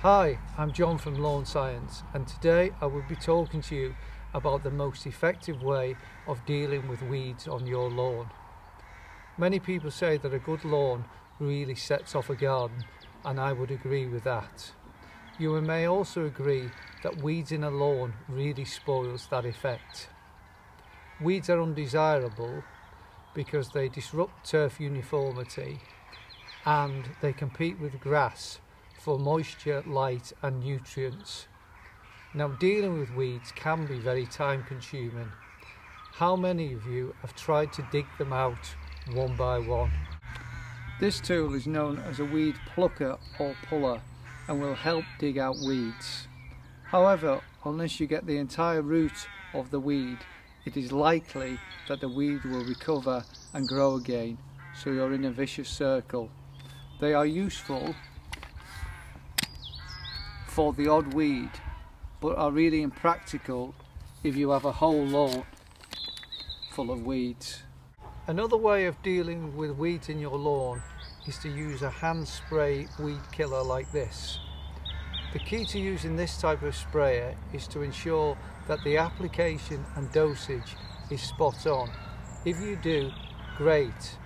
Hi, I'm John from Lawnscience, and today I will be talking to you about the most effective way of dealing with weeds on your lawn. Many people say that a good lawn really sets off a garden, and I would agree with that. You may also agree that weeds in a lawn really spoils that effect. Weeds are undesirable because they disrupt turf uniformity and they compete with grass for moisture, light and nutrients. Now, dealing with weeds can be very time consuming. How many of you have tried to dig them out one by one? This tool is known as a weed plucker or puller and will help dig out weeds. However, unless you get the entire root of the weed, it is likely that the weed will recover and grow again, so you're in a vicious circle. They are useful for the odd weed, but are really impractical if you have a whole lawn full of weeds. Another way of dealing with weeds in your lawn is to use a hand spray weed killer like this. The key to using this type of sprayer is to ensure that the application and dosage is spot on. If you do, great.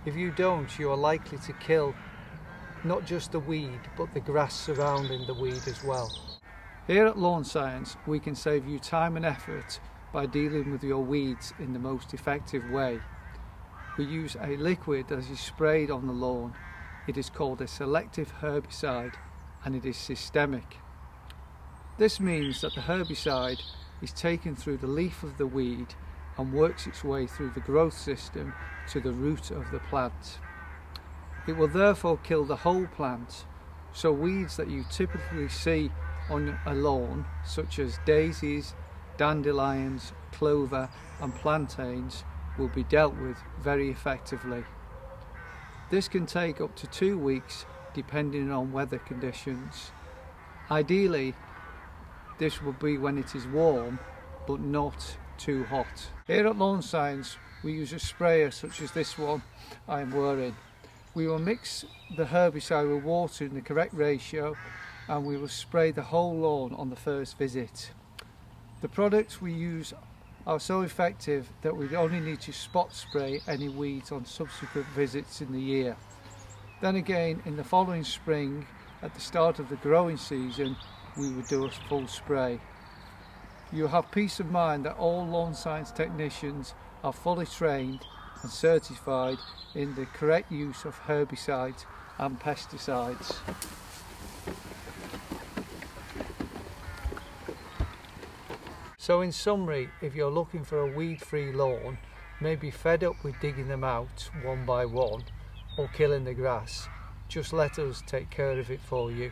If you don't, you are likely to kill not just the weed, but the grass surrounding the weed as well. Here at Lawnscience, we can save you time and effort by dealing with your weeds in the most effective way. We use a liquid that is sprayed on the lawn. It is called a selective herbicide and it is systemic. This means that the herbicide is taken through the leaf of the weed and works its way through the growth system to the root of the plant. It will therefore kill the whole plant, so weeds that you typically see on a lawn, such as daisies, dandelions, clover and plantains, will be dealt with very effectively. This can take up to 2 weeks depending on weather conditions. Ideally, this will be when it is warm but not too hot. Here at Lawnscience, we use a sprayer such as this one I am wearing. We will mix the herbicide with water in the correct ratio and we will spray the whole lawn on the first visit. The products we use are so effective that we only need to spot spray any weeds on subsequent visits in the year. Then again, in the following spring, at the start of the growing season, we would do a full spray. You have peace of mind that all Lawnscience technicians are fully trained and certified in the correct use of herbicides and pesticides. So in summary, if you're looking for a weed-free lawn, maybe fed up with digging them out one by one or killing the grass, just let us take care of it for you.